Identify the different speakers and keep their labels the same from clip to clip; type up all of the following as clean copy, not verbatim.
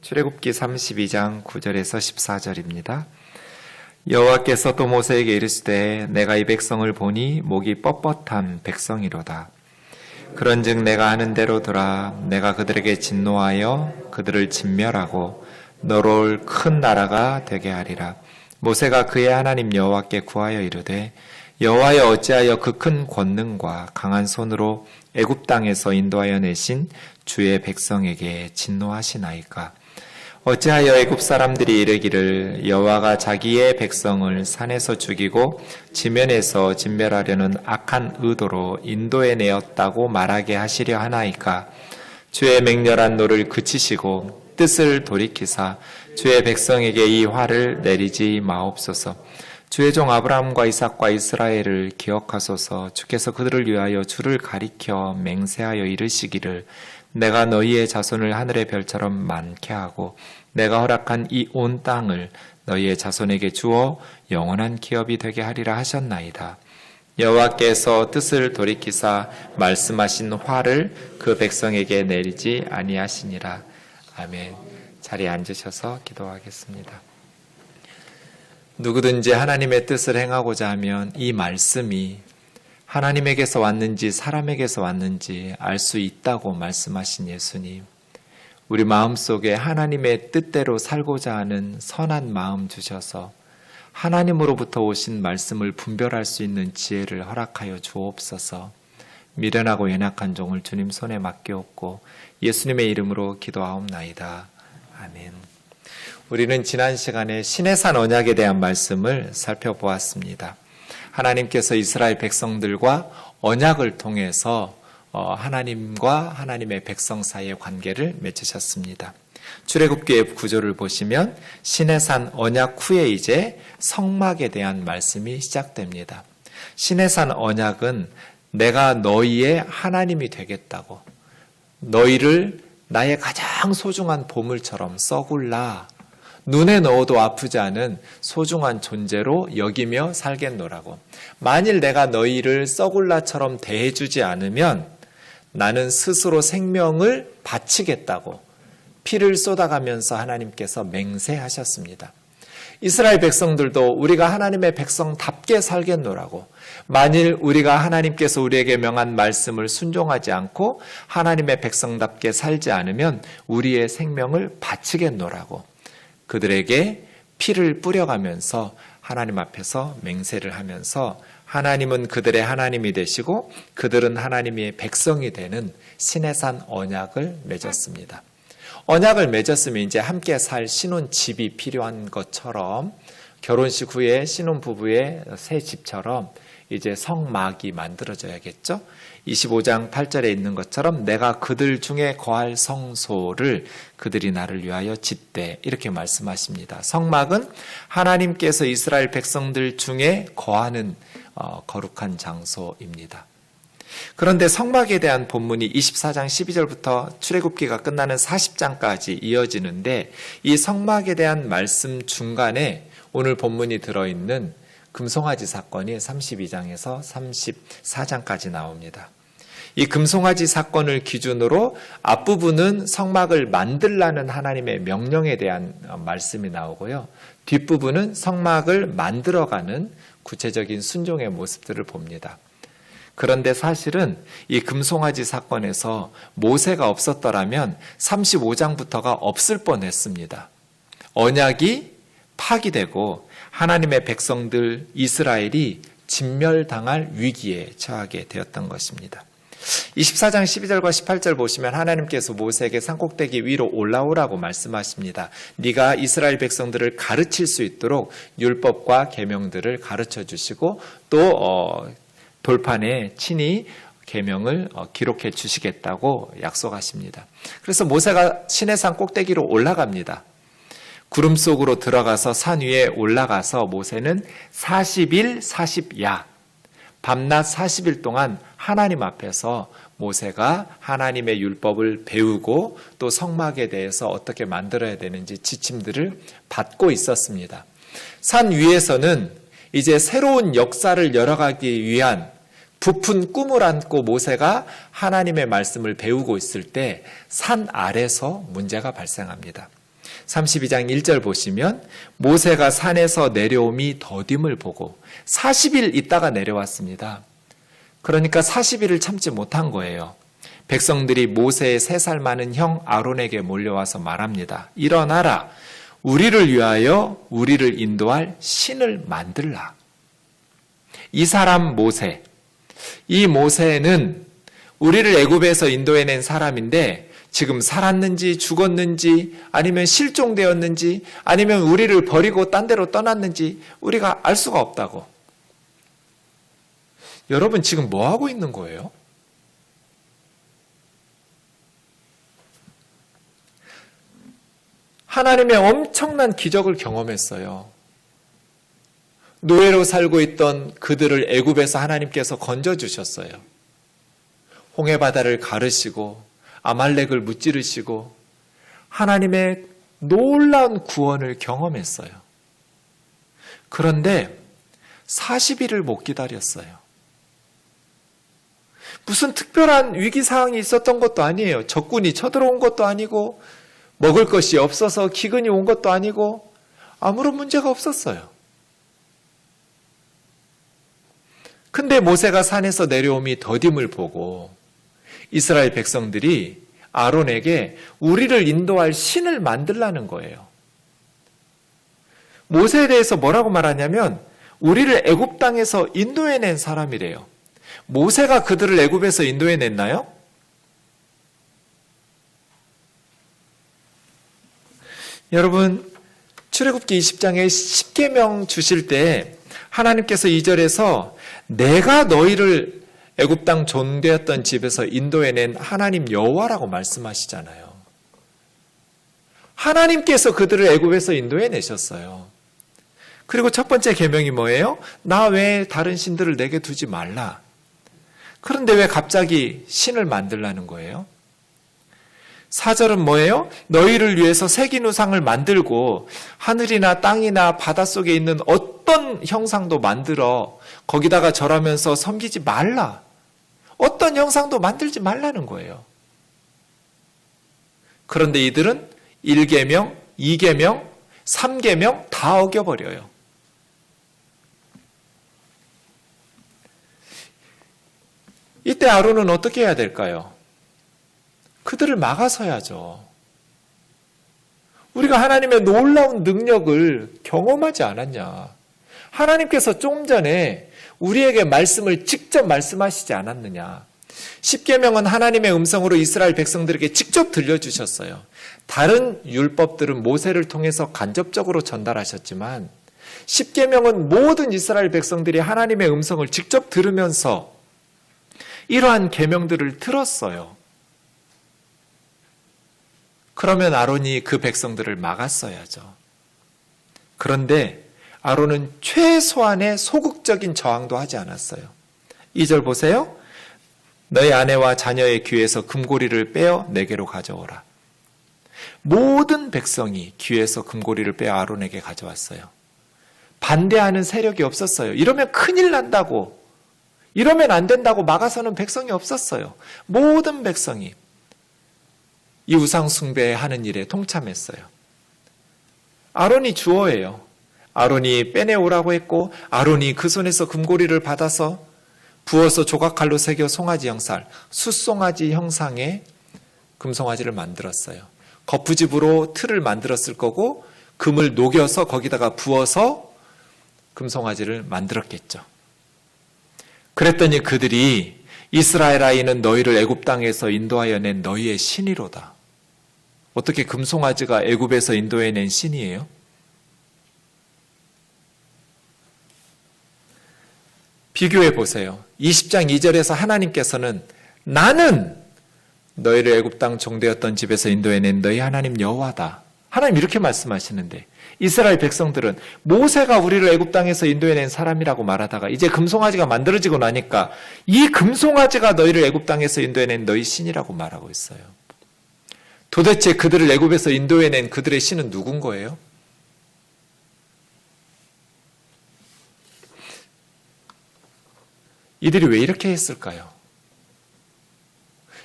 Speaker 1: 출애굽기 32장 9절에서 14절입니다. 여호와께서 또 모세에게 이르시되 내가 이 백성을 보니 목이 뻣뻣한 백성이로다. 그런즉 내가 하는 대로더라. 내가 그들에게 진노하여 그들을 진멸하고 너로 올 큰 나라가 되게 하리라. 모세가 그의 하나님 여호와께 구하여 이르되 여호와여 어찌하여 그 큰 권능과 강한 손으로 애굽 땅에서 인도하여 내신 주의 백성에게 진노하시나이까. 어찌하여 애굽 사람들이 이르기를 여호와가 자기의 백성을 산에서 죽이고 지면에서 진멸하려는 악한 의도로 인도해 내었다고 말하게 하시려 하나이까. 주의 맹렬한 노를 그치시고 뜻을 돌이키사 주의 백성에게 이 화를 내리지 마옵소서. 주의 종 아브라함과 이삭과 이스라엘을 기억하소서. 주께서 그들을 위하여 주를 가리켜 맹세하여 이르시기를 내가 너희의 자손을 하늘의 별처럼 많게 하고 내가 허락한 이 온 땅을 너희의 자손에게 주어 영원한 기업이 되게 하리라 하셨나이다. 여호와께서 뜻을 돌이키사 말씀하신 화를 그 백성에게 내리지 아니하시니라. 아멘. 자리에 앉으셔서 기도하겠습니다. 누구든지 하나님의 뜻을 행하고자 하면 이 말씀이 하나님에게서 왔는지 사람에게서 왔는지 알 수 있다고 말씀하신 예수님, 우리 마음속에 하나님의 뜻대로 살고자 하는 선한 마음 주셔서 하나님으로부터 오신 말씀을 분별할 수 있는 지혜를 허락하여 주옵소서. 미련하고 연약한 종을 주님 손에 맡기옵고 예수님의 이름으로 기도하옵나이다. 아멘. 우리는 지난 시간에 시내산 언약에 대한 말씀을 살펴보았습니다. 하나님께서 이스라엘 백성들과 언약을 통해서 하나님과 하나님의 백성 사이의 관계를 맺으셨습니다. 출애굽기의 구조를 보시면 시내산 언약 후에 이제 성막에 대한 말씀이 시작됩니다. 시내산 언약은 내가 너희의 하나님이 되겠다고, 너희를 나의 가장 소중한 보물처럼 썩을라, 눈에 넣어도 아프지 않은 소중한 존재로 여기며 살겠노라고. 만일 내가 너희를 썩을라처럼 대해주지 않으면 나는 스스로 생명을 바치겠다고 피를 쏟아가면서 하나님께서 맹세하셨습니다. 이스라엘 백성들도 우리가 하나님의 백성답게 살겠노라고, 만일 우리가 하나님께서 우리에게 명한 말씀을 순종하지 않고 하나님의 백성답게 살지 않으면 우리의 생명을 바치겠노라고 그들에게 피를 뿌려가면서 하나님 앞에서 맹세를 하면서 하나님은 그들의 하나님이 되시고 그들은 하나님의 백성이 되는 시내산 언약을 맺었습니다. 언약을 맺었으면 이제 함께 살 신혼집이 필요한 것처럼, 결혼식 후에 신혼부부의 새 집처럼 이제 성막이 만들어져야겠죠. 25장 8절에 있는 것처럼 내가 그들 중에 거할 성소를 그들이 나를 위하여 짓되, 이렇게 말씀하십니다. 성막은 하나님께서 이스라엘 백성들 중에 거하는 거룩한 장소입니다. 그런데 성막에 대한 본문이 24장 12절부터 출애굽기가 끝나는 40장까지 이어지는데, 이 성막에 대한 말씀 중간에 오늘 본문이 들어있는 금송아지 사건이 32장에서 34장까지 나옵니다. 이 금송아지 사건을 기준으로 앞부분은 성막을 만들라는 하나님의 명령에 대한 말씀이 나오고요. 뒷부분은 성막을 만들어가는 구체적인 순종의 모습들을 봅니다. 그런데 사실은 이 금송아지 사건에서 모세가 없었더라면 35장부터가 없을 뻔했습니다. 언약이 파기되고 하나님의 백성들 이스라엘이 진멸당할 위기에 처하게 되었던 것입니다. 24장 12절과 18절 보시면 하나님께서 모세에게 산꼭대기 위로 올라오라고 말씀하십니다. 네가 이스라엘 백성들을 가르칠 수 있도록 율법과 계명들을 가르쳐 주시고 또 돌판에 친히 계명을 기록해 주시겠다고 약속하십니다. 그래서 모세가 시내산 꼭대기로 올라갑니다. 구름 속으로 들어가서 산 위에 올라가서 모세는 40일 40야, 밤낮 40일 동안 하나님 앞에서 모세가 하나님의 율법을 배우고 또 성막에 대해서 어떻게 만들어야 되는지 지침들을 받고 있었습니다. 산 위에서는 이제 새로운 역사를 열어가기 위한 부푼 꿈을 안고 모세가 하나님의 말씀을 배우고 있을 때 산 아래서 문제가 발생합니다. 32장 1절 보시면 모세가 산에서 내려옴이 더딤을 보고 40일 있다가 내려왔습니다. 그러니까 40일을 참지 못한 거예요. 백성들이 모세의 3살 많은 형 아론에게 몰려와서 말합니다. 일어나라. 우리를 위하여 우리를 인도할 신을 만들라. 이 사람 모세. 이 모세는 우리를 애굽에서 인도해낸 사람인데 지금 살았는지 죽었는지 아니면 실종되었는지 아니면 우리를 버리고 딴 데로 떠났는지 우리가 알 수가 없다고. 여러분 지금 뭐 하고 있는 거예요? 하나님의 엄청난 기적을 경험했어요. 노예로 살고 있던 그들을 애굽에서 하나님께서 건져주셨어요. 홍해바다를 가르시고 아말렉을 무찌르시고 하나님의 놀라운 구원을 경험했어요. 그런데 40일을 못 기다렸어요. 무슨 특별한 위기사항이 있었던 것도 아니에요. 적군이 쳐들어온 것도 아니고 먹을 것이 없어서 기근이 온 것도 아니고 아무런 문제가 없었어요. 근데 모세가 산에서 내려옴이 더딤을 보고 이스라엘 백성들이 아론에게 우리를 인도할 신을 만들라는 거예요. 모세에 대해서 뭐라고 말하냐면 우리를 애굽 땅에서 인도해낸 사람이래요. 모세가 그들을 애굽에서 인도해냈나요? 여러분 출애굽기 20장에 10계명 주실 때 하나님께서 2절에서 내가 너희를 애굽 땅 종되었던 집에서 인도해낸 하나님 여호와라고 말씀하시잖아요. 하나님께서 그들을 애굽에서 인도해내셨어요. 그리고 첫 번째 계명이 뭐예요? 나 외에 다른 신들을 내게 두지 말라. 그런데 왜 갑자기 신을 만들라는 거예요? 4절은 뭐예요? 너희를 위해서 새긴 우상을 만들고 하늘이나 땅이나 바닷속에 있는 어떤 형상도 만들어 거기다가 절하면서 섬기지 말라. 어떤 형상도 만들지 말라는 거예요. 그런데 이들은 1계명, 2계명, 3계명 다 어겨버려요. 이때 아론은 어떻게 해야 될까요? 그들을 막아서야죠. 우리가 하나님의 놀라운 능력을 경험하지 않았냐? 하나님께서 좀 전에 우리에게 말씀을 직접 말씀하시지 않았느냐? 10계명은 하나님의 음성으로 이스라엘 백성들에게 직접 들려주셨어요. 다른 율법들은 모세를 통해서 간접적으로 전달하셨지만 10계명은 모든 이스라엘 백성들이 하나님의 음성을 직접 들으면서 이러한 계명들을 들었어요. 그러면 아론이 그 백성들을 막았어야죠. 그런데 아론은 최소한의 소극적인 저항도 하지 않았어요. 2절 보세요. 너희 아내와 자녀의 귀에서 금고리를 빼어 내게로 가져오라. 모든 백성이 귀에서 금고리를 빼어 아론에게 가져왔어요. 반대하는 세력이 없었어요. 이러면 큰일 난다고, 이러면 안 된다고 막아서는 백성이 없었어요. 모든 백성이 이 우상 숭배하는 일에 동참했어요. 아론이 주어예요. 아론이 빼내오라고 했고 아론이 그 손에서 금고리를 받아서 부어서 조각칼로 새겨 송아지 형살, 숫송아지 형상의 금송아지를 만들었어요. 거푸집으로 틀을 만들었을 거고 금을 녹여서 거기다가 부어서 금송아지를 만들었겠죠. 그랬더니 그들이 이스라엘 아이는 너희를 애굽 땅에서 인도하여 낸 너희의 신이로다. 어떻게 금송아지가 애굽에서 인도해낸 신이에요? 비교해 보세요. 20장 2절에서 하나님께서는 나는 너희를 애굽 땅 종되었던 집에서 인도해낸 너희 하나님 여호와다. 하나님 이렇게 말씀하시는데 이스라엘 백성들은 모세가 우리를 애굽 땅에서 인도해낸 사람이라고 말하다가 이제 금송아지가 만들어지고 나니까 이 금송아지가 너희를 애굽 땅에서 인도해낸 너희 신이라고 말하고 있어요. 도대체 그들을 애굽에서 인도해낸 그들의 신은 누군 거예요? 이들이 왜 이렇게 했을까요?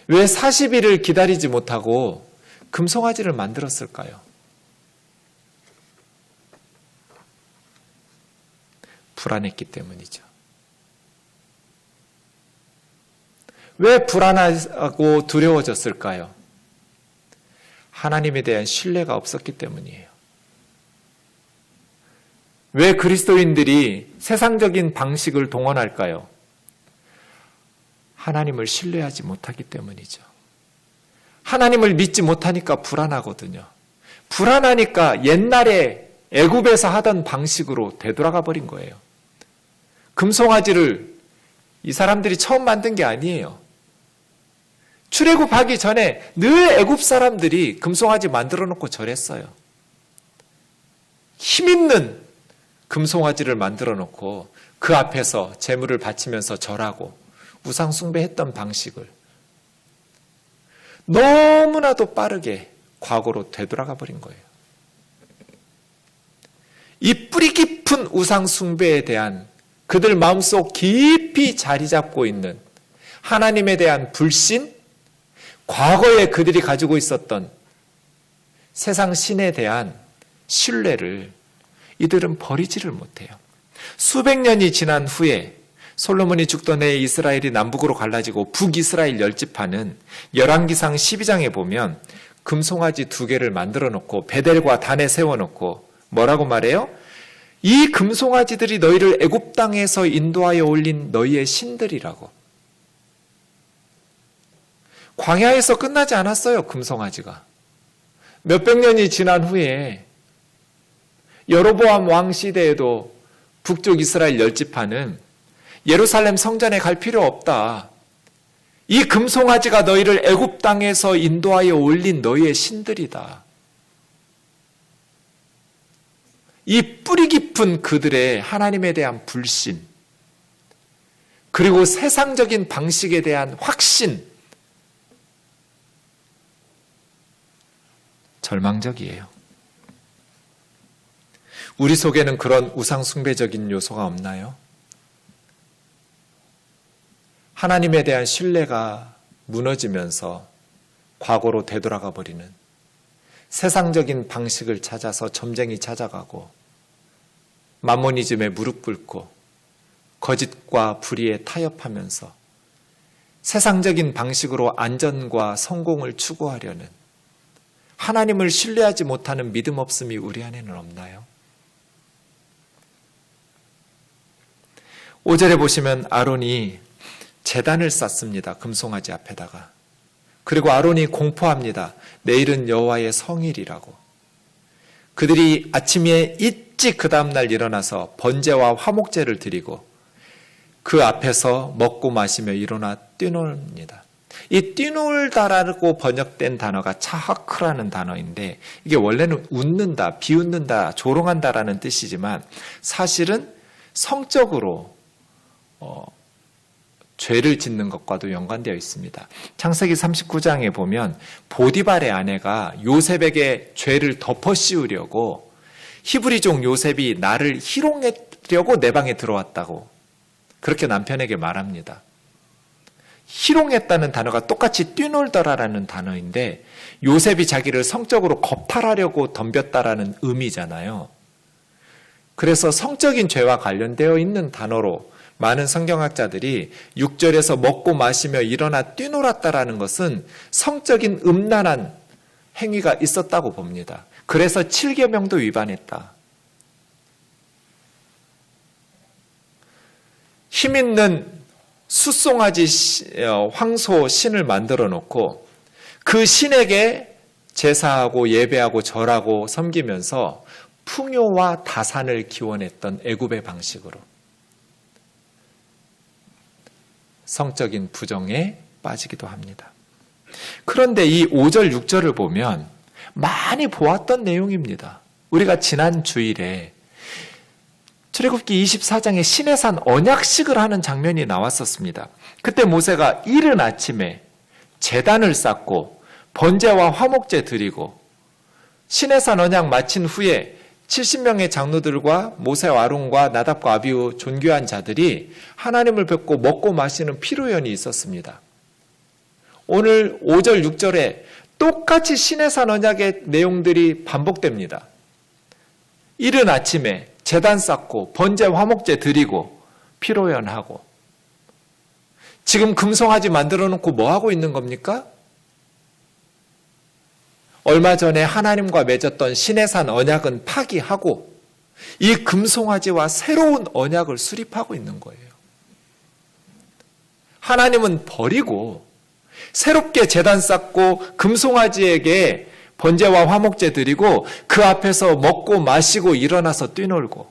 Speaker 1: 왜 40일을 기다리지 못하고 금송아지를 만들었을까요? 불안했기 때문이죠. 왜 불안하고 두려워졌을까요? 하나님에 대한 신뢰가 없었기 때문이에요. 왜 그리스도인들이 세상적인 방식을 동원할까요? 하나님을 신뢰하지 못하기 때문이죠. 하나님을 믿지 못하니까 불안하거든요. 불안하니까 옛날에 애굽에서 하던 방식으로 되돌아가 버린 거예요. 금송아지를 이 사람들이 처음 만든 게 아니에요. 출애굽하기 전에 늘 애굽 사람들이 금송아지 만들어 놓고 절했어요. 힘있는 금송아지를 만들어 놓고 그 앞에서 제물을 바치면서 절하고 우상 숭배했던 방식을 너무나도 빠르게 과거로 되돌아가 버린 거예요. 이 뿌리 깊은 우상 숭배에 대한 그들 마음속 깊이 자리 잡고 있는 하나님에 대한 불신, 과거에 그들이 가지고 있었던 세상 신에 대한 신뢰를 이들은 버리지를 못해요. 수백 년이 지난 후에 솔로몬이 죽던 해에 이스라엘이 남북으로 갈라지고 북이스라엘 열집하는 열왕기상 12장에 보면 금송아지 2개를 만들어 놓고 베델과 단에 세워놓고 뭐라고 말해요? 이 금송아지들이 너희를 애굽 땅에서 인도하여 올린 너희의 신들이라고. 광야에서 끝나지 않았어요, 금송아지가. 몇백 년이 지난 후에 여로보암 왕 시대에도 북쪽 이스라엘 열집하는 예루살렘 성전에 갈 필요 없다. 이 금송아지가 너희를 애굽 땅에서 인도하여 올린 너희의 신들이다. 이 뿌리 깊은 그들의 하나님에 대한 불신, 그리고 세상적인 방식에 대한 확신, 절망적이에요. 우리 속에는 그런 우상숭배적인 요소가 없나요? 하나님에 대한 신뢰가 무너지면서 과거로 되돌아가 버리는 세상적인 방식을 찾아서 점쟁이 찾아가고 맘모니즘에 무릎 꿇고 거짓과 불의에 타협하면서 세상적인 방식으로 안전과 성공을 추구하려는 하나님을 신뢰하지 못하는 믿음 없음이 우리 안에는 없나요? 5절에 보시면 아론이 제단을 쌓습니다. 금송아지 앞에다가. 그리고 아론이 공포합니다. 내일은 여호와의 성일이라고. 그들이 아침에 일찍 그 다음날 일어나서 번제와 화목제를 드리고 그 앞에서 먹고 마시며 일어나 뛰놀습니다. 이 뛰놀다라고 번역된 단어가 차하크라는 단어인데 이게 원래는 웃는다, 비웃는다, 조롱한다라는 뜻이지만 사실은 성적으로 죄를 짓는 것과도 연관되어 있습니다. 창세기 39장에 보면 보디발의 아내가 요셉에게 죄를 덮어씌우려고 히브리족 요셉이 나를 희롱하려고 내 방에 들어왔다고 그렇게 남편에게 말합니다. 희롱했다는 단어가 똑같이 뛰놀더라라는 단어인데 요셉이 자기를 성적으로 겁탈하려고 덤볐다라는 의미잖아요. 그래서 성적인 죄와 관련되어 있는 단어로 많은 성경학자들이 6절에서 먹고 마시며 일어나 뛰놀았다라는 것은 성적인 음란한 행위가 있었다고 봅니다. 그래서 7계명도 위반했다. 힘있는 숫송아지 황소 신을 만들어 놓고 그 신에게 제사하고 예배하고 절하고 섬기면서 풍요와 다산을 기원했던 애굽의 방식으로 성적인 부정에 빠지기도 합니다. 그런데 이 5절, 6절을 보면 많이 보았던 내용입니다. 우리가 지난 주일에 출애굽기 24장에 시내산 언약식을 하는 장면이 나왔었습니다. 그때 모세가 이른 아침에 제단을 쌓고 번제와 화목제 드리고 시내산 언약 마친 후에 70명의 장로들과 모세와 아론과 나답과 아비후 존귀한 자들이 하나님을 뵙고 먹고 마시는 피로연이 있었습니다. 오늘 5절, 6절에 똑같이 시내산 언약의 내용들이 반복됩니다. 이른 아침에 제단 쌓고 번제 화목제 드리고 피로연하고 지금 금송아지 만들어 놓고 뭐 하고 있는 겁니까? 얼마 전에 하나님과 맺었던 시내산 언약은 파기하고 이 금송아지와 새로운 언약을 수립하고 있는 거예요. 하나님은 버리고 새롭게 제단 쌓고 금송아지에게 번제와 화목제 드리고 그 앞에서 먹고 마시고 일어나서 뛰놀고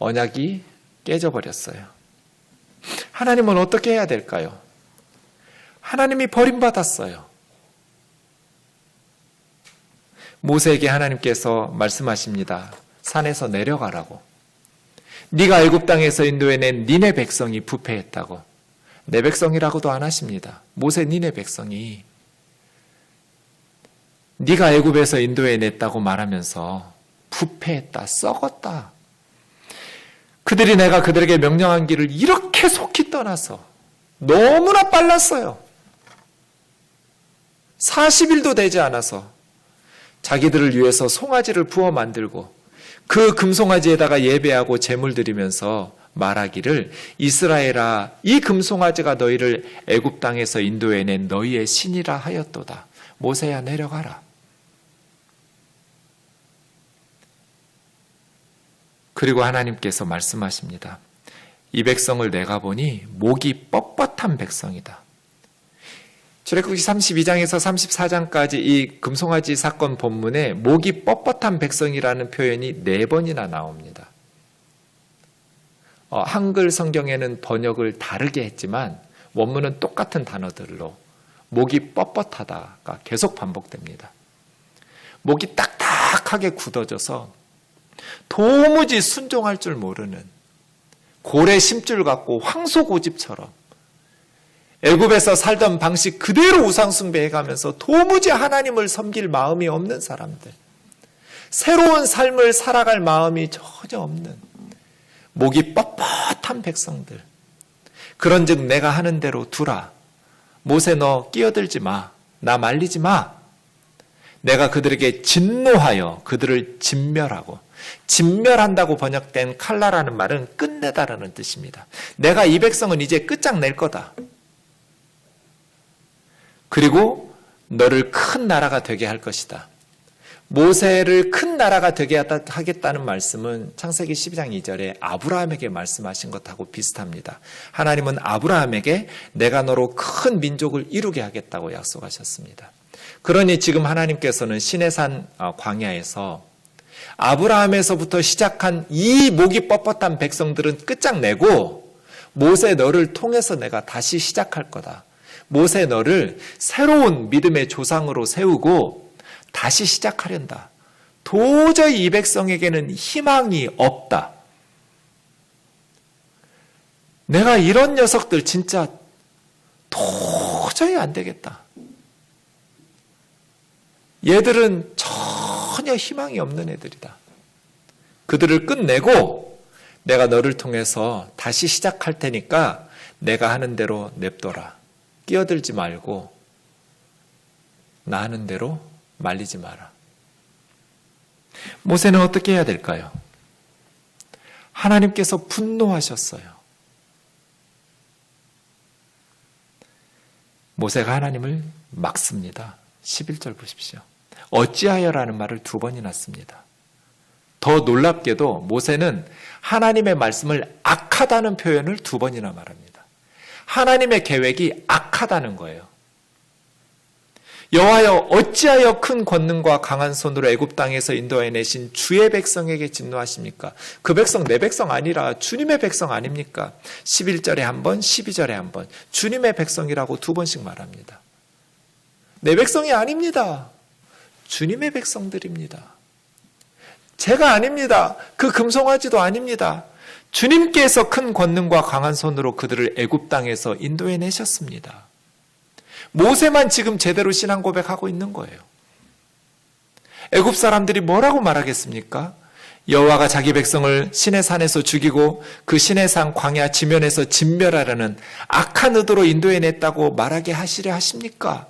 Speaker 1: 언약이 깨져버렸어요. 하나님은 어떻게 해야 될까요? 하나님이 버림받았어요. 모세에게 하나님께서 말씀하십니다. 산에서 내려가라고. 네가 애굽 땅에서 인도해낸 니네 백성이 부패했다고. 내 백성이라고도 안 하십니다. 모세 니네 백성이 네가 애굽에서 인도해냈다고 말하면서 부패했다, 썩었다. 그들이 내가 그들에게 명령한 길을 이렇게 속히 떠나서 너무나 빨랐어요. 40일도 되지 않아서 자기들을 위해서 송아지를 부어 만들고 그 금송아지에다가 예배하고 제물 드리면서 말하기를 이스라엘아 이 금송아지가 너희를 애굽 땅에서 인도해낸 너희의 신이라 하였도다. 모세야 내려가라. 그리고 하나님께서 말씀하십니다. 이 백성을 내가 보니 목이 뻣뻣한 백성이다. 출애굽기 32장에서 34장까지 이 금송아지 사건 본문에 목이 뻣뻣한 백성이라는 표현이 4번이나 나옵니다. 한글 성경에는 번역을 다르게 했지만 원문은 똑같은 단어들로 목이 뻣뻣하다가 계속 반복됩니다. 목이 딱딱하게 굳어져서 도무지 순종할 줄 모르는 고래 심줄 같고 황소고집처럼 애굽에서 살던 방식 그대로 우상숭배해가면서 도무지 하나님을 섬길 마음이 없는 사람들, 새로운 삶을 살아갈 마음이 전혀 없는 목이 뻣뻣한 백성들. 그런즉 내가 하는 대로 두라. 모세 너 끼어들지 마. 나 말리지 마. 내가 그들에게 진노하여 그들을 진멸하고, 진멸한다고 번역된 칼라라는 말은 끝내다라는 뜻입니다. 내가 이 백성은 이제 끝장낼 거다. 그리고 너를 큰 나라가 되게 할 것이다. 모세를 큰 나라가 되게 하겠다는 말씀은 창세기 12장 2절에 아브라함에게 말씀하신 것하고 비슷합니다. 하나님은 아브라함에게 내가 너로 큰 민족을 이루게 하겠다고 약속하셨습니다. 그러니 지금 하나님께서는 시내산 광야에서 아브라함에서부터 시작한 이 목이 뻣뻣한 백성들은 끝장내고 모세 너를 통해서 내가 다시 시작할 거다. 모세 너를 새로운 믿음의 조상으로 세우고 다시 시작하련다. 도저히 이 백성에게는 희망이 없다. 내가 이런 녀석들 진짜 도저히 안 되겠다. 얘들은 전혀 희망이 없는 애들이다. 그들을 끝내고 내가 너를 통해서 다시 시작할 테니까 내가 하는 대로 냅둬라. 끼어들지 말고 나 하는 대로 말리지 마라. 모세는 어떻게 해야 될까요? 하나님께서 분노하셨어요. 모세가 하나님을 막습니다. 11절 보십시오. 어찌하여라는 말을 2번이나 씁니다. 더 놀랍게도 모세는 하나님의 말씀을 악하다는 표현을 2번이나 말합니다. 하나님의 계획이 악하다는 거예요. 여호와여 어찌하여 큰 권능과 강한 손으로 애굽 땅에서 인도해내신 주의 백성에게 진노하십니까? 그 백성 내 백성 아니라 주님의 백성 아닙니까? 11절에 한 번, 12절에 한 번 주님의 백성이라고 2번씩 말합니다. 내 백성이 아닙니다. 주님의 백성들입니다. 제가 아닙니다. 그 금송아지도 아닙니다. 주님께서 큰 권능과 강한 손으로 그들을 애굽 땅에서 인도해내셨습니다. 모세만 지금 제대로 신앙 고백하고 있는 거예요. 애굽 사람들이 뭐라고 말하겠습니까? 여호와가 자기 백성을 시내산에서 죽이고 그 시내산 광야 지면에서 진멸하려는 악한 의도로 인도해냈다고 말하게 하시려 하십니까?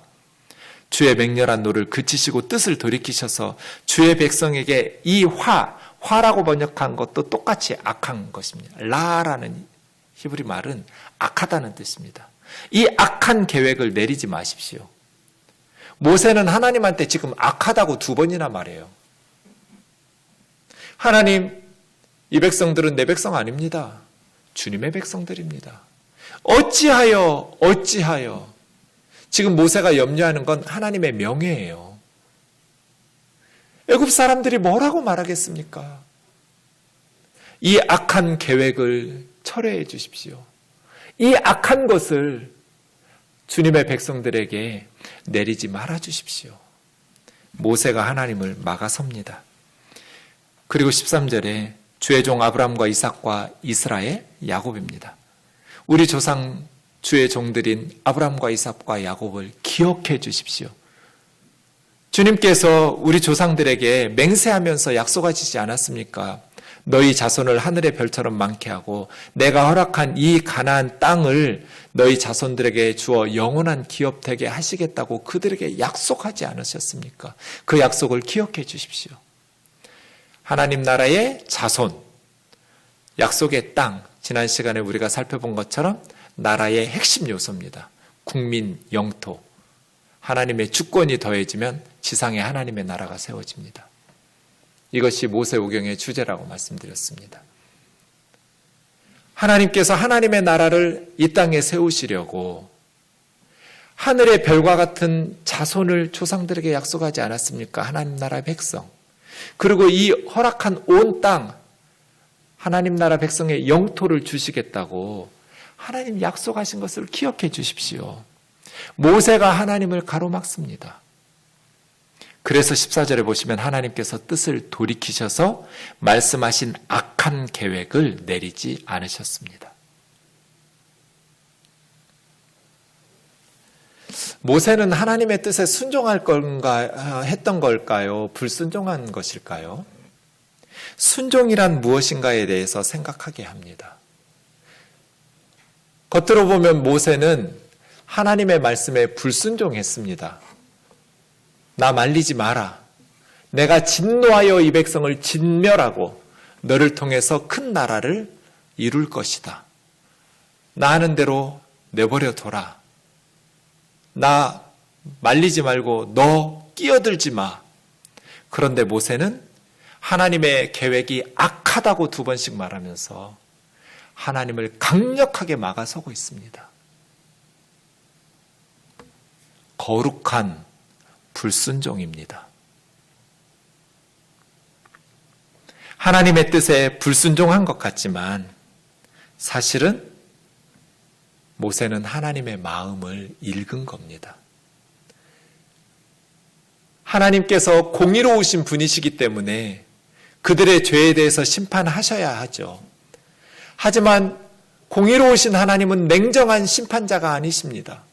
Speaker 1: 주의 맹렬한 노를 그치시고 뜻을 돌이키셔서 주의 백성에게 이 화라고 번역한 것도 똑같이 악한 것입니다. 라라는 히브리 말은 악하다는 뜻입니다. 이 악한 계획을 내리지 마십시오. 모세는 하나님한테 지금 악하다고 2번이나 말해요. 하나님, 이 백성들은 내 백성 아닙니다. 주님의 백성들입니다. 어찌하여 지금 모세가 염려하는 건 하나님의 명예예요. 애굽 사람들이 뭐라고 말하겠습니까? 이 악한 계획을 철회해 주십시오. 이 악한 것을 주님의 백성들에게 내리지 말아 주십시오. 모세가 하나님을 막아섭니다. 그리고 13절에 주의 종 아브라함과 이삭과 이스라엘, 야곱입니다. 우리 조상 주의 종들인 아브라함과 이삭과 야곱을 기억해 주십시오. 주님께서 우리 조상들에게 맹세하면서 약속하시지 않았습니까? 너희 자손을 하늘의 별처럼 많게 하고 내가 허락한 이 가나안 땅을 너희 자손들에게 주어 영원한 기업 되게 하시겠다고 그들에게 약속하지 않으셨습니까? 그 약속을 기억해 주십시오. 하나님 나라의 자손, 약속의 땅, 지난 시간에 우리가 살펴본 것처럼 나라의 핵심 요소입니다. 국민, 영토, 하나님의 주권이 더해지면 지상에 하나님의 나라가 세워집니다. 이것이 모세오경의 주제라고 말씀드렸습니다. 하나님께서 하나님의 나라를 이 땅에 세우시려고 하늘의 별과 같은 자손을 조상들에게 약속하지 않았습니까? 하나님 나라의 백성. 그리고 이 허락한 온 땅, 하나님 나라 백성의 영토를 주시겠다고 하나님 약속하신 것을 기억해 주십시오. 모세가 하나님을 가로막습니다. 그래서 14절에 보시면 하나님께서 뜻을 돌이키셔서 말씀하신 악한 계획을 내리지 않으셨습니다. 모세는 하나님의 뜻에 순종할 건가 했던 걸까요? 불순종한 것일까요? 순종이란 무엇인가에 대해서 생각하게 합니다. 겉으로 보면 모세는 하나님의 말씀에 불순종했습니다. 나 말리지 마라. 내가 진노하여 이 백성을 진멸하고 너를 통해서 큰 나라를 이룰 것이다. 나 하는 대로 내버려 둬라. 나 말리지 말고 너 끼어들지 마. 그런데 모세는 하나님의 계획이 악하다고 2번씩 말하면서 하나님을 강력하게 막아서고 있습니다. 거룩한 불순종입니다. 하나님의 뜻에 불순종한 것 같지만 사실은 모세는 하나님의 마음을 읽은 겁니다. 하나님께서 공의로우신 분이시기 때문에 그들의 죄에 대해서 심판하셔야 하죠. 하지만 공의로우신 하나님은 냉정한 심판자가 아니십니다.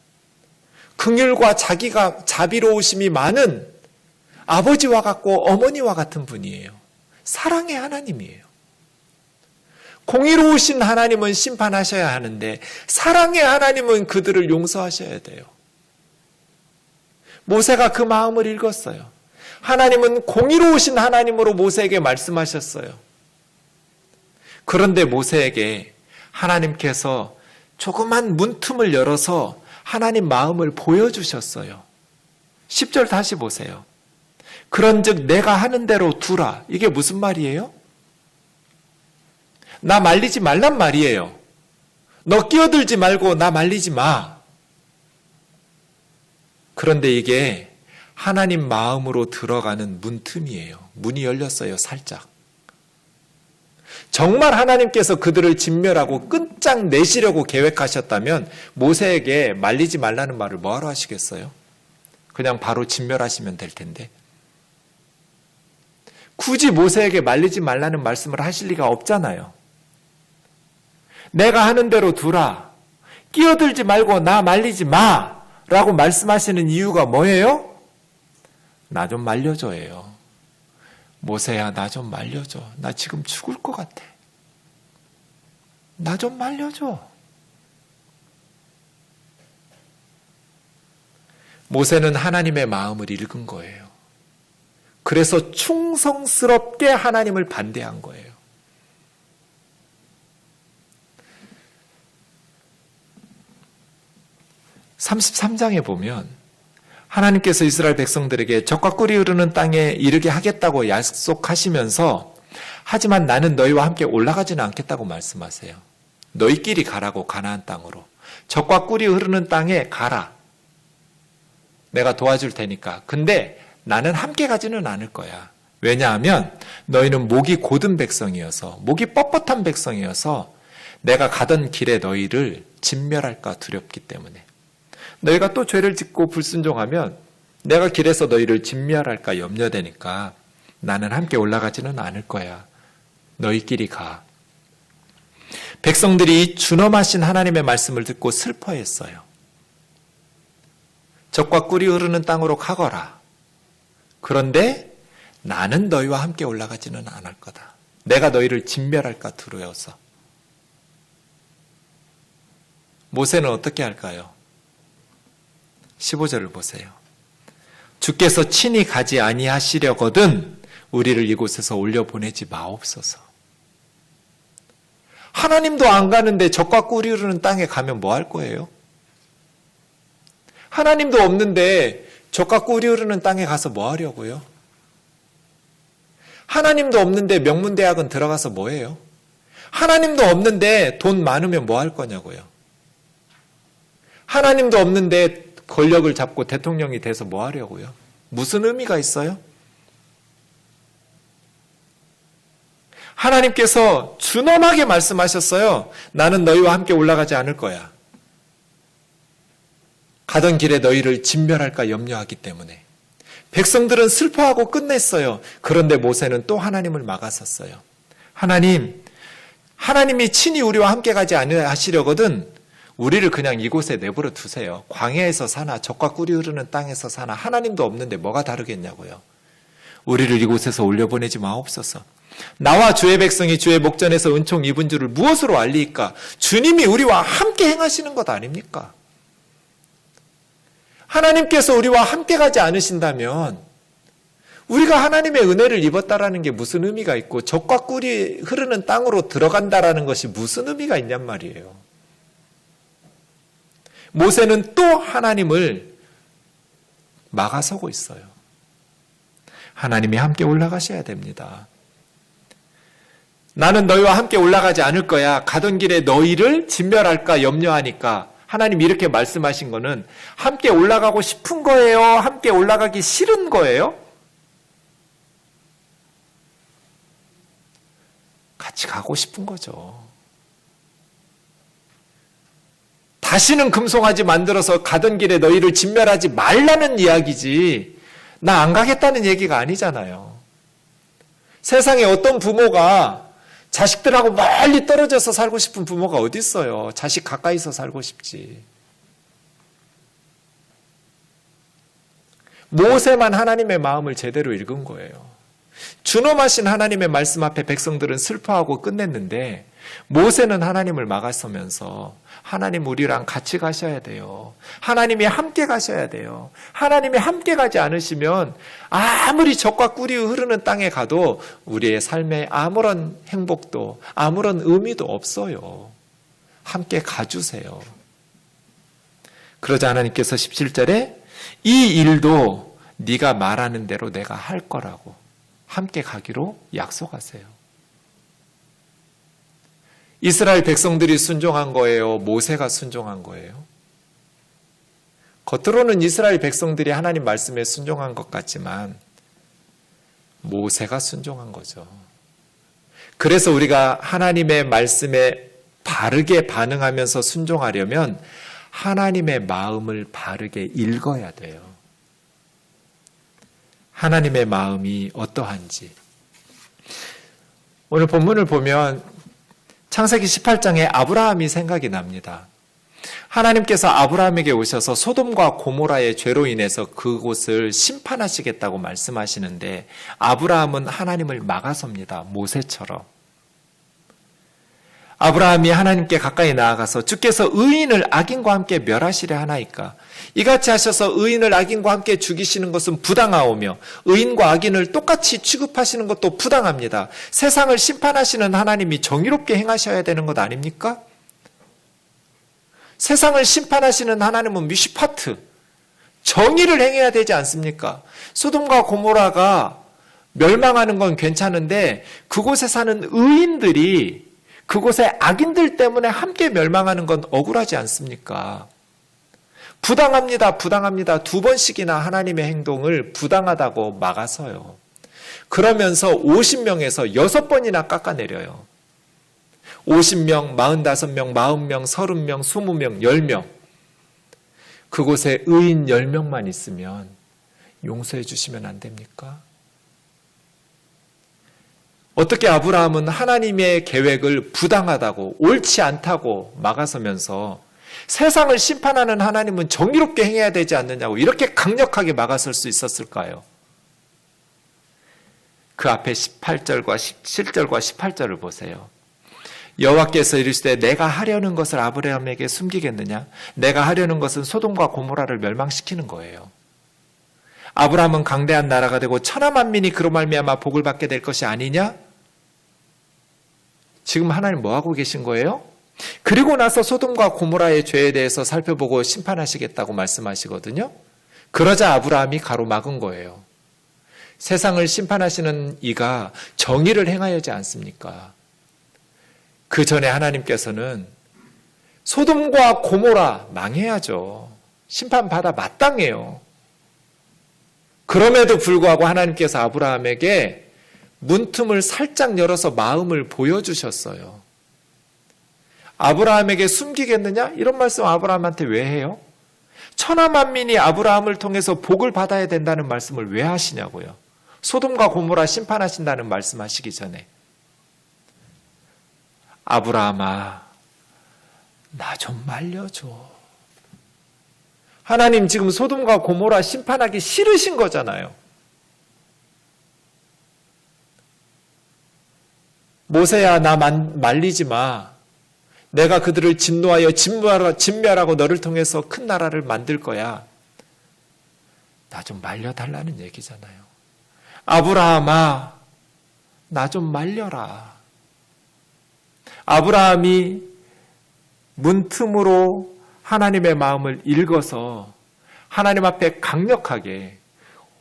Speaker 1: 긍휼과 자비로우심이 많은 아버지와 같고 어머니와 같은 분이에요. 사랑의 하나님이에요. 공의로우신 하나님은 심판하셔야 하는데 사랑의 하나님은 그들을 용서하셔야 돼요. 모세가 그 마음을 읽었어요. 하나님은 공의로우신 하나님으로 모세에게 말씀하셨어요. 그런데 모세에게 하나님께서 조그만 문틈을 열어서 하나님 마음을 보여주셨어요. 10절 다시 보세요. 그런즉 내가 하는 대로 두라. 이게 무슨 말이에요? 나 말리지 말란 말이에요. 너 끼어들지 말고 나 말리지 마. 그런데 이게 하나님 마음으로 들어가는 문틈이에요. 문이 열렸어요, 살짝. 정말 하나님께서 그들을 진멸하고 끝장내시려고 계획하셨다면 모세에게 말리지 말라는 말을 뭐하러 하시겠어요? 그냥 바로 진멸하시면 될 텐데. 굳이 모세에게 말리지 말라는 말씀을 하실 리가 없잖아요. 내가 하는 대로 두라. 끼어들지 말고 나 말리지 마. 라고 말씀하시는 이유가 뭐예요? 나 좀 말려줘예요. 모세야, 나 좀 말려줘. 나 지금 죽을 것 같아. 나 좀 말려줘. 모세는 하나님의 마음을 읽은 거예요. 그래서 충성스럽게 하나님을 반대한 거예요. (33장에) 보면 하나님께서 이스라엘 백성들에게 젖과 꿀이 흐르는 땅에 이르게 하겠다고 약속하시면서 하지만 나는 너희와 함께 올라가지는 않겠다고 말씀하세요. 너희끼리 가라고, 가나안 땅으로. 젖과 꿀이 흐르는 땅에 가라. 내가 도와줄 테니까. 근데 나는 함께 가지는 않을 거야. 왜냐하면 너희는 목이 곧은 백성이어서, 목이 뻣뻣한 백성이어서 내가 가던 길에 너희를 진멸할까 두렵기 때문에. 너희가 또 죄를 짓고 불순종하면 내가 길에서 너희를 진멸할까 염려되니까 나는 함께 올라가지는 않을 거야. 너희끼리 가. 백성들이 준엄하신 하나님의 말씀을 듣고 슬퍼했어요. 젖과 꿀이 흐르는 땅으로 가거라. 그런데 나는 너희와 함께 올라가지는 않을 거다. 내가 너희를 진멸할까 두려워서. 모세는 어떻게 할까요? 15절을 보세요. 주께서 친히 가지 아니하시려거든 우리를 이곳에서 올려보내지 마옵소서. 하나님도 안 가는데 젖과 꿀이 흐르는 땅에 가면 뭐 할 거예요? 하나님도 없는데 젖과 꿀이 흐르는 땅에 가서 뭐 하려고요? 하나님도 없는데 명문대학은 들어가서 뭐 해요? 하나님도 없는데 돈 많으면 뭐 할 거냐고요? 하나님도 없는데 권력을 잡고 대통령이 돼서 뭐 하려고요? 무슨 의미가 있어요? 하나님께서 준엄하게 말씀하셨어요. 나는 너희와 함께 올라가지 않을 거야. 가던 길에 너희를 진멸할까 염려하기 때문에. 백성들은 슬퍼하고 끝냈어요. 그런데 모세는 또 하나님을 막았었어요. 하나님이 친히 우리와 함께 가지 아니하시려거든 우리를 그냥 이곳에 내버려 두세요. 광야에서 사나 젖과 꿀이 흐르는 땅에서 사나 하나님도 없는데 뭐가 다르겠냐고요. 우리를 이곳에서 올려보내지 마옵소서. 나와 주의 백성이 주의 목전에서 은총 입은 줄을 무엇으로 알리이까? 주님이 우리와 함께 행하시는 것 아닙니까? 하나님께서 우리와 함께 가지 않으신다면 우리가 하나님의 은혜를 입었다라는 게 무슨 의미가 있고 젖과 꿀이 흐르는 땅으로 들어간다라는 것이 무슨 의미가 있냔 말이에요. 모세는 또 하나님을 막아서고 있어요. 하나님이 함께 올라가셔야 됩니다. 나는 너희와 함께 올라가지 않을 거야. 가던 길에 너희를 진멸할까 염려하니까 하나님 이렇게 말씀하신 거는 함께 올라가고 싶은 거예요? 함께 올라가기 싫은 거예요? 같이 가고 싶은 거죠. 다시는 금송아지 만들어서 가던 길에 너희를 진멸하지 말라는 이야기지 나 안 가겠다는 얘기가 아니잖아요. 세상에 어떤 부모가 자식들하고 멀리 떨어져서 살고 싶은 부모가 어디 있어요. 자식 가까이서 살고 싶지. 모세만 하나님의 마음을 제대로 읽은 거예요. 준엄하신 하나님의 말씀 앞에 백성들은 슬퍼하고 끝냈는데 모세는 하나님을 막았으면서 하나님 우리랑 같이 가셔야 돼요. 하나님이 함께 가셔야 돼요. 하나님이 함께 가지 않으시면 아무리 젖과 꿀이 흐르는 땅에 가도 우리의 삶에 아무런 행복도 아무런 의미도 없어요. 함께 가주세요. 그러자 하나님께서 17절에 이 일도 네가 말하는 대로 내가 할 거라고 함께 가기로 약속하세요. 이스라엘 백성들이 순종한 거예요? 모세가 순종한 거예요? 겉으로는 이스라엘 백성들이 하나님 말씀에 순종한 것 같지만 모세가 순종한 거죠. 그래서 우리가 하나님의 말씀에 바르게 반응하면서 순종하려면 하나님의 마음을 바르게 읽어야 돼요. 하나님의 마음이 어떠한지. 오늘 본문을 보면 창세기 18장에 아브라함이 생각이 납니다. 하나님께서 아브라함에게 오셔서 소돔과 고모라의 죄로 인해서 그곳을 심판하시겠다고 말씀하시는데 아브라함은 하나님을 막아섭니다. 모세처럼. 아브라함이 하나님께 가까이 나아가서 주께서 의인을 악인과 함께 멸하시려 하나이까 이같이 하셔서 의인을 악인과 함께 죽이시는 것은 부당하오며 의인과 악인을 똑같이 취급하시는 것도 부당합니다. 세상을 심판하시는 하나님이 정의롭게 행하셔야 되는 것 아닙니까? 세상을 심판하시는 하나님은 미슈파트, 정의를 행해야 되지 않습니까? 소돔과 고모라가 멸망하는 건 괜찮은데 그곳에 사는 의인들이 그곳의 악인들 때문에 함께 멸망하는 건 억울하지 않습니까? 부당합니다. 부당합니다. 2번씩이나 하나님의 행동을 부당하다고 막아서요. 그러면서 50명에서 6번이나 깎아내려요. 50명, 45명, 40명, 30명, 20명, 10명. 그곳에 의인 10명만 있으면 용서해 주시면 안 됩니까? 어떻게 아브라함은 하나님의 계획을 부당하다고, 옳지 않다고 막아서면서 세상을 심판하는 하나님은 정의롭게 행해야 되지 않느냐고 이렇게 강력하게 막아설 수 있었을까요? 그 앞에 18절과 17절과 18절을 보세요. 여호와께서 이르시되 내가 하려는 것을 아브라함에게 숨기겠느냐? 내가 하려는 것은 소돔과 고모라를 멸망시키는 거예요. 아브라함은 강대한 나라가 되고 천하 만민이 그로 말미암아 복을 받게 될 것이 아니냐? 지금 하나님 뭐 하고 계신 거예요? 그리고 나서 소돔과 고모라의 죄에 대해서 살펴보고 심판하시겠다고 말씀하시거든요. 그러자 아브라함이 가로막은 거예요. 세상을 심판하시는 이가 정의를 행하여지 않습니까? 그 전에 하나님께서는 소돔과 고모라 망해야죠. 심판받아 마땅해요. 그럼에도 불구하고 하나님께서 아브라함에게 문틈을 살짝 열어서 마음을 보여주셨어요. 아브라함에게 숨기겠느냐? 이런 말씀 아브라함한테 왜 해요? 천하 만민이 아브라함을 통해서 복을 받아야 된다는 말씀을 왜 하시냐고요. 소돔과 고모라 심판하신다는 말씀하시기 전에. 아브라함아, 나 좀 말려줘. 하나님 지금 소돔과 고모라 심판하기 싫으신 거잖아요. 모세야, 나 말리지 마. 내가 그들을 진노하여 진멸하고 너를 통해서 큰 나라를 만들 거야. 나 좀 말려달라는 얘기잖아요. 아브라함아, 나 좀 말려라. 아브라함이 문틈으로 하나님의 마음을 읽어서 하나님 앞에 강력하게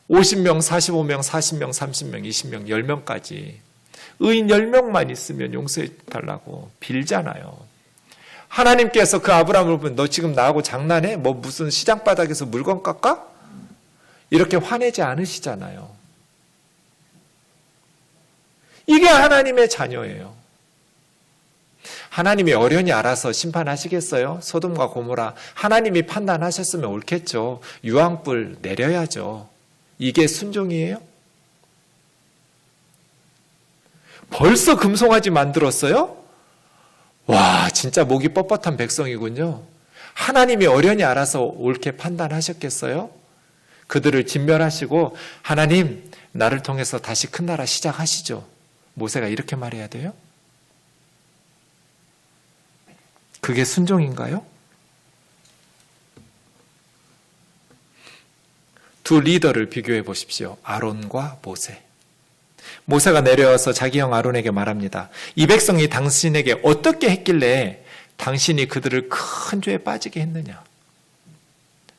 Speaker 1: 50명, 45명, 40명, 30명, 20명, 10명까지 의인 10명만 있으면 용서해 달라고 빌잖아요. 하나님께서 그 아브라함을 보면 너 지금 나하고 장난해? 뭐 무슨 시장 바닥에서 물건 깎아? 이렇게 화내지 않으시잖아요. 이게 하나님의 자녀예요. 하나님이 어련히 알아서 심판하시겠어요? 소돔과 고모라 하나님이 판단하셨으면 옳겠죠. 유황불 내려야죠. 이게 순종이에요? 벌써 금송아지 만들었어요? 와, 진짜 목이 뻣뻣한 백성이군요. 하나님이 어련히 알아서 옳게 판단하셨겠어요? 그들을 진멸하시고 하나님, 나를 통해서 다시 큰 나라 시작하시죠. 모세가 이렇게 말해야 돼요? 그게 순종인가요? 두 리더를 비교해 보십시오. 아론과 모세. 모세가 내려와서 자기 형 아론에게 말합니다. 이 백성이 당신에게 어떻게 했길래 당신이 그들을 큰 죄에 빠지게 했느냐?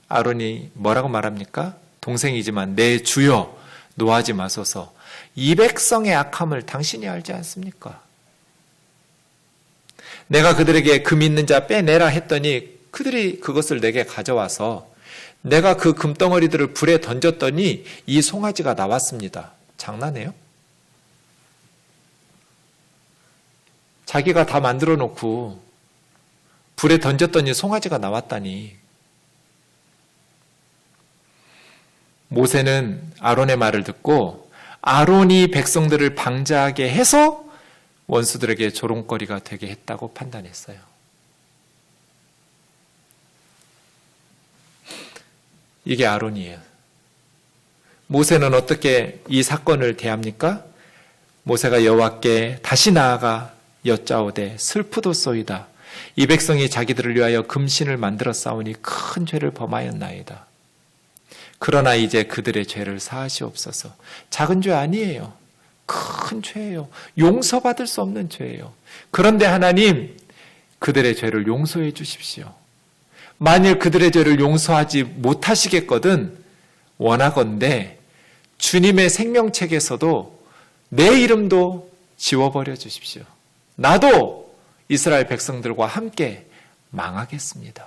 Speaker 1: 아론이 뭐라고 말합니까? 동생이지만 내 주여 노하지 마소서. 이 백성의 악함을 당신이 알지 않습니까? 내가 그들에게 금 있는 자 빼내라 했더니 그들이 그것을 내게 가져와서 내가 그 금덩어리들을 불에 던졌더니 이 송아지가 나왔습니다. 장난해요? 자기가 다 만들어 놓고 불에 던졌더니 송아지가 나왔다니. 모세는 아론의 말을 듣고 아론이 백성들을 방자하게 해서 원수들에게 조롱거리가 되게 했다고 판단했어요. 이게 아론이에요. 모세는 어떻게 이 사건을 대합니까? 모세가 여호와께 다시 나아가 여짜오되 슬프도소이다. 이 백성이 자기들을 위하여 금신을 만들어 싸우니 큰 죄를 범하였나이다. 그러나 이제 그들의 죄를 사하시옵소서. 작은 죄 아니에요. 큰 죄예요. 용서받을 수 없는 죄예요. 그런데 하나님, 그들의 죄를 용서해 주십시오. 만일 그들의 죄를 용서하지 못하시겠거든 원하건대 주님의 생명책에서도 내 이름도 지워버려 주십시오. 나도 이스라엘 백성들과 함께 망하겠습니다.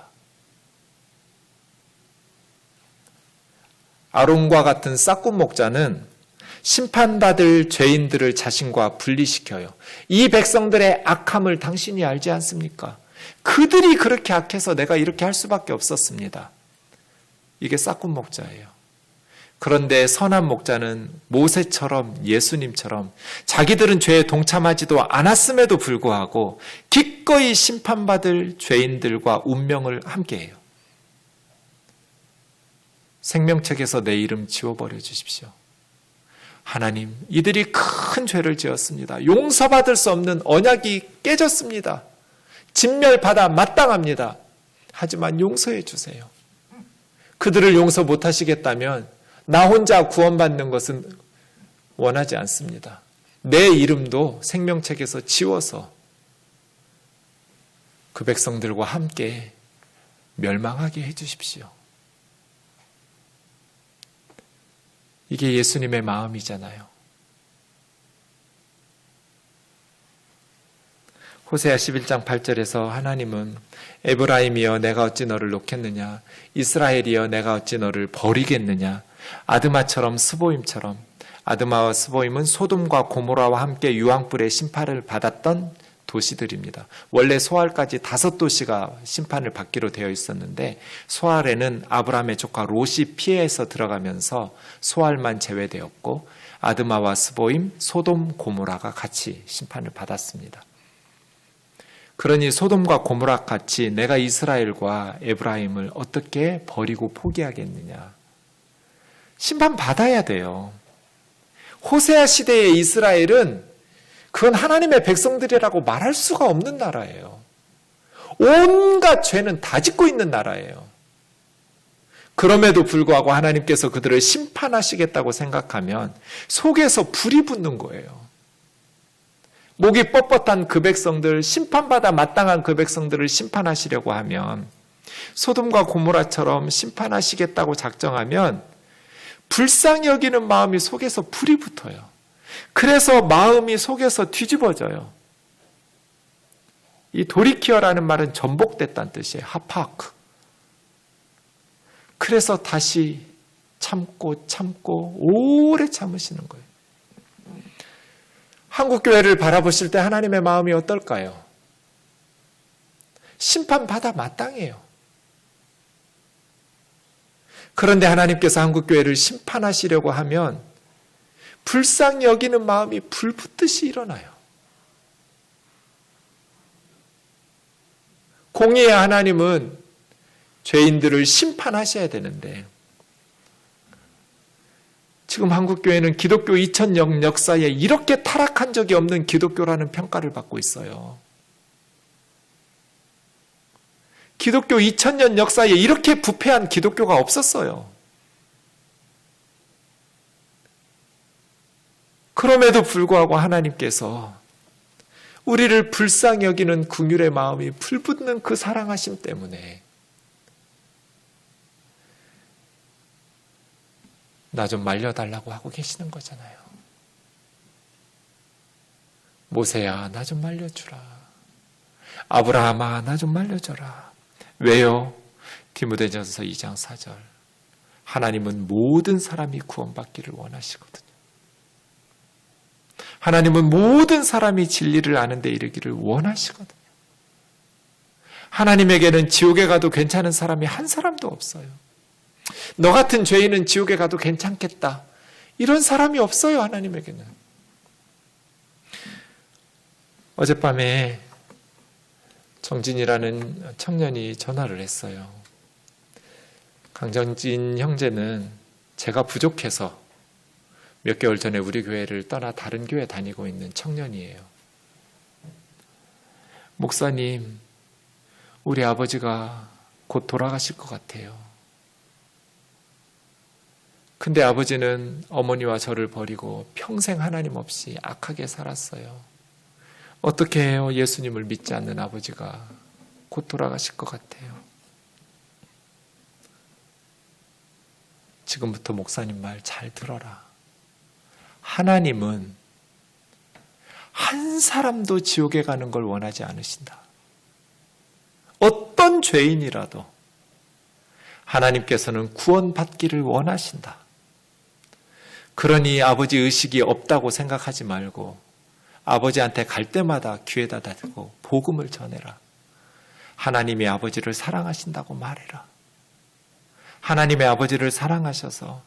Speaker 1: 아론과 같은 싹군 목자는 심판받을 죄인들을 자신과 분리시켜요. 이 백성들의 악함을 당신이 알지 않습니까? 그들이 그렇게 악해서 내가 이렇게 할 수밖에 없었습니다. 이게 싹군 목자예요. 그런데 선한 목자는 모세처럼 예수님처럼 자기들은 죄에 동참하지도 않았음에도 불구하고 기꺼이 심판받을 죄인들과 운명을 함께해요. 생명책에서 내 이름 지워버려 주십시오. 하나님, 이들이 큰 죄를 지었습니다. 용서받을 수 없는 언약이 깨졌습니다. 진멸받아 마땅합니다. 하지만 용서해 주세요. 그들을 용서 못하시겠다면 나 혼자 구원받는 것은 원하지 않습니다. 내 이름도 생명책에서 지워서 그 백성들과 함께 멸망하게 해주십시오. 이게 예수님의 마음이잖아요. 호세아 11장 8절에서 하나님은 에브라임이여 내가 어찌 너를 놓겠느냐, 이스라엘이여 내가 어찌 너를 버리겠느냐, 아드마처럼 스보임처럼. 아드마와 스보임은 소돔과 고모라와 함께 유황불의 심판을 받았던 도시들입니다. 원래 소알까지 5도시가 심판을 받기로 되어 있었는데 소알에는 아브라함의 조카 롯이 피해서 들어가면서 소알만 제외되었고 아드마와 스보임, 소돔, 고모라가 같이 심판을 받았습니다. 그러니 소돔과 고모라 같이 내가 이스라엘과 에브라임을 어떻게 버리고 포기하겠느냐. 심판받아야 돼요. 호세아 시대의 이스라엘은 그건 하나님의 백성들이라고 말할 수가 없는 나라예요. 온갖 죄는 다 짓고 있는 나라예요. 그럼에도 불구하고 하나님께서 그들을 심판하시겠다고 생각하면 속에서 불이 붙는 거예요. 목이 뻣뻣한 그 백성들, 심판받아 마땅한 그 백성들을 심판하시려고 하면 소돔과 고모라처럼 심판하시겠다고 작정하면 불쌍히 여기는 마음이 속에서 불이 붙어요. 그래서 마음이 속에서 뒤집어져요. 이 도리키어라는 말은 전복됐다는 뜻이에요. 하파크. 그래서 다시 참고 오래 참으시는 거예요. 한국교회를 바라보실 때 하나님의 마음이 어떨까요? 심판받아 마땅해요. 그런데 하나님께서 한국교회를 심판하시려고 하면 불쌍히 여기는 마음이 불붙듯이 일어나요. 공의의 하나님은 죄인들을 심판하셔야 되는데 지금 한국교회는 기독교 2000년 역사에 이렇게 타락한 적이 없는 기독교라는 평가를 받고 있어요. 기독교 2000년 역사에 이렇게 부패한 기독교가 없었어요. 그럼에도 불구하고 하나님께서 우리를 불쌍히 여기는 긍휼의 마음이 불붙는 그 사랑하심 때문에 나 좀 말려달라고 하고 계시는 거잖아요. 모세야, 나 좀 말려주라. 아브라함아, 나 좀 말려줘라. 왜요? 디모데전서 2장 4절. 하나님은 모든 사람이 구원받기를 원하시거든요. 하나님은 모든 사람이 진리를 아는 데 이르기를 원하시거든요. 하나님에게는 지옥에 가도 괜찮은 사람이 한 사람도 없어요. 너 같은 죄인은 지옥에 가도 괜찮겠다. 이런 사람이 없어요, 하나님에게는. 어젯밤에 정진이라는 청년이 전화를 했어요. 강정진 형제는 제가 부족해서 몇 개월 전에 우리 교회를 떠나 다른 교회 다니고 있는 청년이에요. 목사님, 우리 아버지가 곧 돌아가실 것 같아요. 근데 아버지는 어머니와 저를 버리고 평생 하나님 없이 악하게 살았어요. 어떻게 해요? 예수님을 믿지 않는 아버지가 곧 돌아가실 것 같아요. 지금부터 목사님 말 잘 들어라. 하나님은 한 사람도 지옥에 가는 걸 원하지 않으신다. 어떤 죄인이라도 하나님께서는 구원받기를 원하신다. 그러니 아버지 의식이 없다고 생각하지 말고 아버지한테 갈 때마다 귀에다 대고 복음을 전해라. 하나님이 아버지를 사랑하신다고 말해라. 하나님의 아버지를 사랑하셔서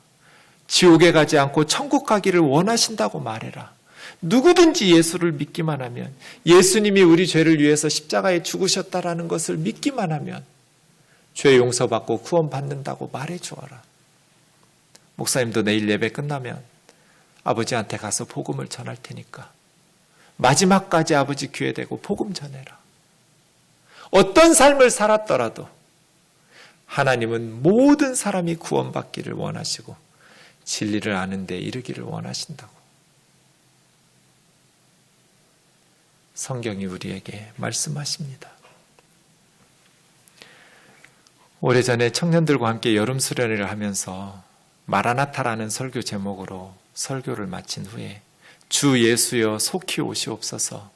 Speaker 1: 지옥에 가지 않고 천국 가기를 원하신다고 말해라. 누구든지 예수를 믿기만 하면, 예수님이 우리 죄를 위해서 십자가에 죽으셨다라는 것을 믿기만 하면 죄 용서받고 구원받는다고 말해주어라. 목사님도 내일 예배 끝나면 아버지한테 가서 복음을 전할 테니까 마지막까지 아버지 귀에 대고 복음 전해라. 어떤 삶을 살았더라도 하나님은 모든 사람이 구원받기를 원하시고 진리를 아는 데 이르기를 원하신다고. 성경이 우리에게 말씀하십니다. 오래전에 청년들과 함께 여름 수련회를 하면서 마라나타라는 설교 제목으로 설교를 마친 후에 주 예수여 속히 오시옵소서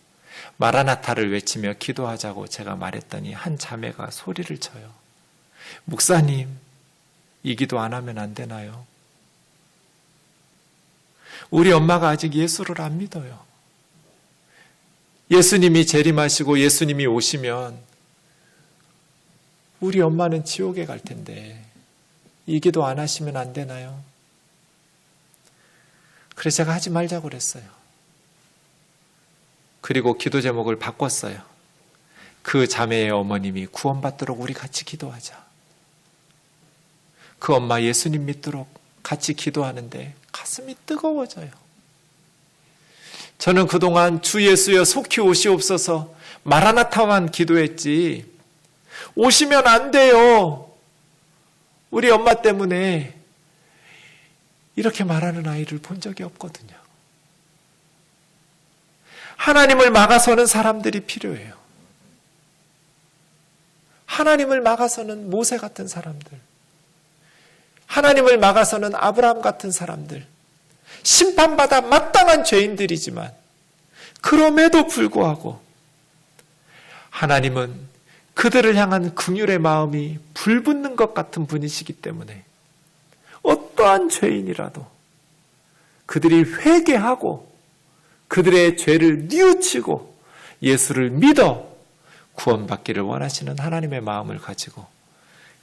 Speaker 1: 마라나타를 외치며 기도하자고 제가 말했더니 한 자매가 소리를 쳐요. 목사님, 이 기도 안 하면 안 되나요? 우리 엄마가 아직 예수를 안 믿어요. 예수님이 재림하시고 예수님이 오시면 우리 엄마는 지옥에 갈 텐데 이 기도 안 하시면 안 되나요? 그래서 제가 하지 말자고 그랬어요. 그리고 기도 제목을 바꿨어요. 그 자매의 어머님이 구원받도록 우리 같이 기도하자. 그 엄마 예수님 믿도록 같이 기도하는데 가슴이 뜨거워져요. 저는 그동안 주 예수여 속히 오시옵소서 마라나타만 기도했지 오시면 안 돼요. 우리 엄마 때문에 이렇게 말하는 아이를 본 적이 없거든요. 하나님을 막아서는 사람들이 필요해요. 하나님을 막아서는 모세 같은 사람들, 하나님을 막아서는 아브라함 같은 사람들, 심판받아 마땅한 죄인들이지만 그럼에도 불구하고 하나님은 그들을 향한 긍휼의 마음이 불붙는 것 같은 분이시기 때문에 어떠한 죄인이라도 그들이 회개하고 그들의 죄를 뉘우치고 예수를 믿어 구원받기를 원하시는 하나님의 마음을 가지고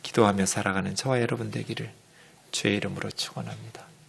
Speaker 1: 기도하며 살아가는 저와 여러분 되기를 주의 이름으로 축원합니다.